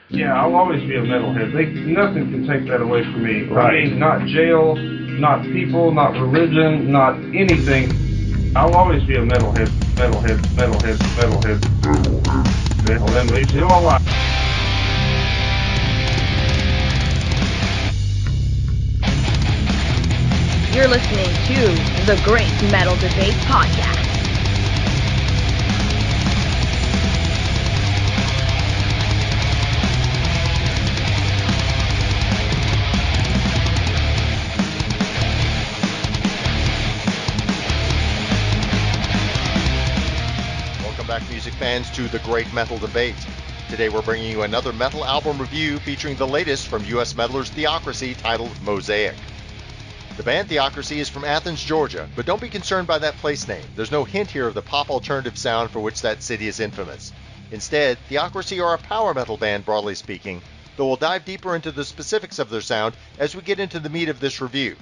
Yeah, I'll always be a metalhead. Nothing can take that away from me. Right. I mean, not jail, not people, not religion, not anything. I'll always be a metalhead, metalhead, metalhead, metalhead, metalhead, metalhead, all right. You're listening to the Great Metal Debate Podcast. Welcome back, music fans, to the Great Metal Debate. Today we're bringing you another metal album review featuring the latest from US metalers Theocracy, titled Mosaic. The band Theocracy is from Athens, Georgia, but don't be concerned by that place name. There's no hint here of the pop alternative sound for which that city is infamous. Instead, Theocracy are a power metal band, broadly speaking, though we'll dive deeper into the specifics of their sound as we get into the meat of this review.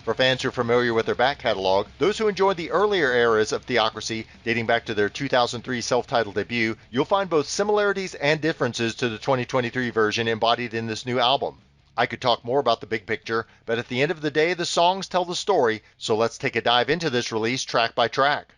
For fans who are familiar with their back catalog, those who enjoyed the earlier eras of Theocracy, dating back to their 2003 self-titled debut, you'll find both similarities and differences to the 2023 version embodied in this new album. I could talk more about the big picture, but at the end of the day, the songs tell the story, so let's take a dive into this release track by track.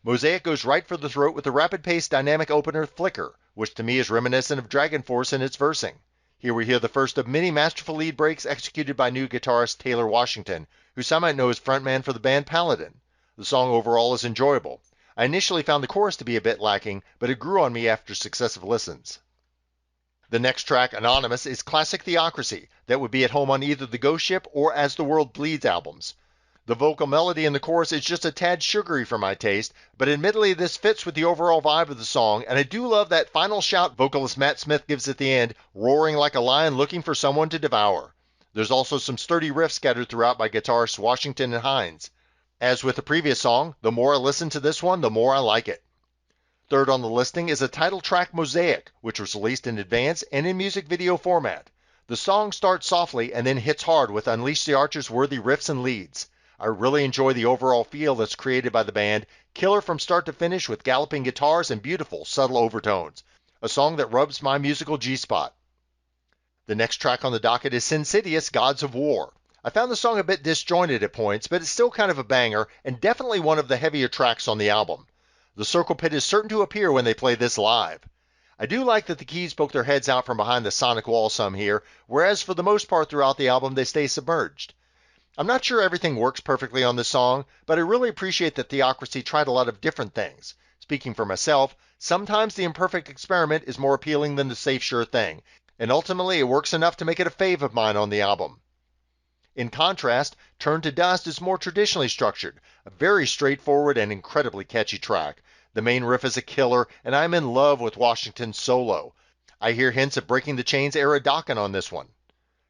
Mosaic goes right for the throat with the rapid-paced dynamic opener Flicker, which to me is reminiscent of Dragonforce in its versing. Here we hear the first of many masterful lead breaks executed by new guitarist Taylor Washington, who some might know as frontman for the band Paladin. The song overall is enjoyable. I initially found the chorus to be a bit lacking, but it grew on me after successive listens. The next track, Anonymous, is classic Theocracy that would be at home on either the Ghost Ship or As the World Bleeds albums. The vocal melody in the chorus is just a tad sugary for my taste, but admittedly this fits with the overall vibe of the song, and I do love that final shout vocalist Matt Smith gives at the end, roaring like a lion looking for someone to devour. There's also some sturdy riffs scattered throughout by guitarists Washington and Hinds. As with the previous song, the more I listen to this one, the more I like it. Third on the listing is a title track, Mosaic, which was released in advance and in music video format. The song starts softly and then hits hard with Unleash the Archer's worthy riffs and leads. I really enjoy the overall feel that's created by the band, killer from start to finish with galloping guitars and beautiful, subtle overtones. A song that rubs my musical G-spot. The next track on the docket is Sinsidious, Gods of War. I found the song a bit disjointed at points, but it's still kind of a banger and definitely one of the heavier tracks on the album. The circle pit is certain to appear when they play this live. I do like that the keys poke their heads out from behind the sonic wall some here, whereas for the most part throughout the album they stay submerged. I'm not sure everything works perfectly on this song, but I really appreciate that Theocracy tried a lot of different things. Speaking for myself, sometimes the imperfect experiment is more appealing than the safe sure thing, and ultimately it works enough to make it a fave of mine on the album. In contrast, Turn to Dust is more traditionally structured, a very straightforward and incredibly catchy track. The main riff is a killer, and I'm in love with Washington's solo. I hear hints of Breaking the Chains era Dokken on this one.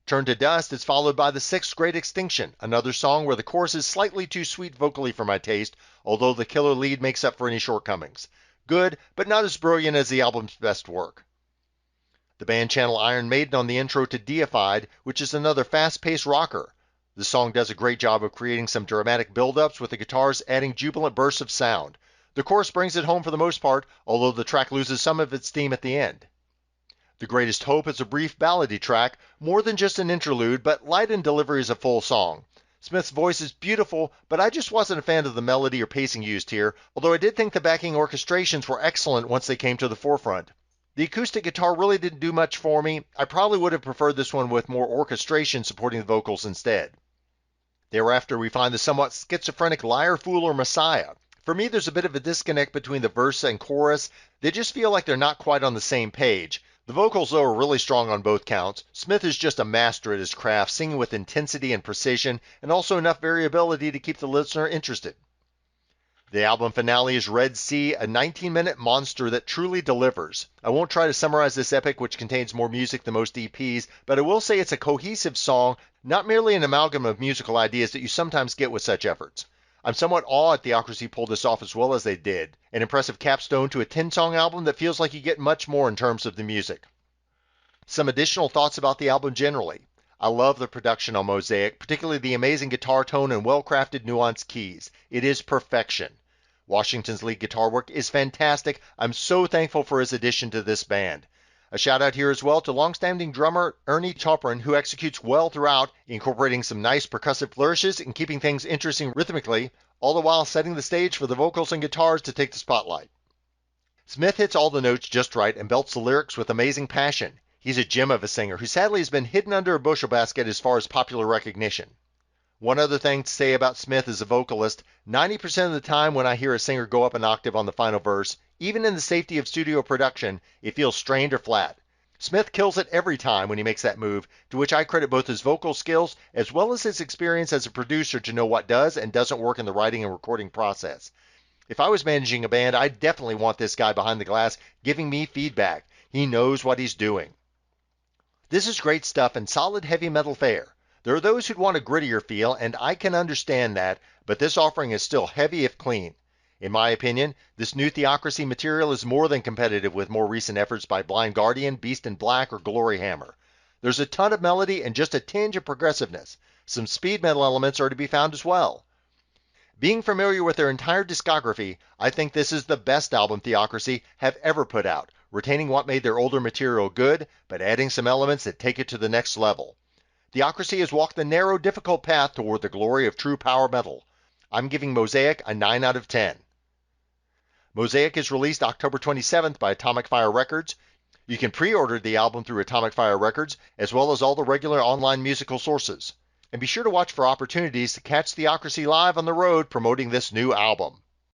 Turn to Dust is followed by The Sixth Great Extinction, another song where the chorus is slightly too sweet vocally for my taste, although the killer lead makes up for any shortcomings. Good, but not as brilliant as the album's best work. The band channel Iron Maiden on the intro to Deified, which is another fast-paced rocker. The song does a great job of creating some dramatic build-ups with the guitars adding jubilant bursts of sound. The chorus brings it home for the most part, although the track loses some of its steam at the end. The Greatest Hope is a brief ballady track, more than just an interlude, but light in delivery as a full song. Smith's voice is beautiful, but I just wasn't a fan of the melody or pacing used here, although I did think the backing orchestrations were excellent once they came to the forefront. The acoustic guitar really didn't do much for me. I probably would have preferred this one with more orchestration supporting the vocals instead. Thereafter, we find the somewhat schizophrenic Liar, Fool, or Messiah. For me, there's a bit of a disconnect between the verse and chorus. They just feel like they're not quite on the same page. The vocals, though, are really strong on both counts. Smith is just a master at his craft, singing with intensity and precision, and also enough variability to keep the listener interested. The album finale is Red Sea, a 19-minute monster that truly delivers. I won't try to summarize this epic, which contains more music than most EPs, but I will say it's a cohesive song, not merely an amalgam of musical ideas that you sometimes get with such efforts. I'm somewhat awed Theocracy pulled this off as well as they did, an impressive capstone to a 10-song album that feels like you get much more in terms of the music. Some additional thoughts about the album generally. I love the production on Mosaic, particularly the amazing guitar tone and well-crafted nuanced keys. It is perfection. Washington's lead guitar work is fantastic. I'm so thankful for his addition to this band. A shout out here as well to longstanding drummer Ernie Choprin, who executes well throughout, incorporating some nice percussive flourishes and keeping things interesting rhythmically, all the while setting the stage for the vocals and guitars to take the spotlight. Smith hits all the notes just right and belts the lyrics with amazing passion. He's a gem of a singer who sadly has been hidden under a bushel basket as far as popular recognition. One other thing to say about Smith as a vocalist, 90% of the time when I hear a singer go up an octave on the final verse, even in the safety of studio production, it feels strained or flat. Smith kills it every time when he makes that move, to which I credit both his vocal skills as well as his experience as a producer to know what does and doesn't work in the writing and recording process. If I was managing a band, I'd definitely want this guy behind the glass giving me feedback. He knows what he's doing. This is great stuff and solid heavy metal fare. There are those who'd want a grittier feel, and I can understand that, but this offering is still heavy if clean. In my opinion, this new Theocracy material is more than competitive with more recent efforts by Blind Guardian, Beast in Black, or Glory Hammer. There's a ton of melody and just a tinge of progressiveness. Some speed metal elements are to be found as well. Being familiar with their entire discography, I think this is the best album Theocracy have ever put out, retaining what made their older material good, but adding some elements that take it to the next level. Theocracy has walked the narrow, difficult path toward the glory of true power metal. I'm giving Mosaic a 9 out of 10. Mosaic is released October 27th by Atomic Fire Records. You can pre-order the album through Atomic Fire Records, as well as all the regular online musical sources. And be sure to watch for opportunities to catch Theocracy live on the road promoting this new album.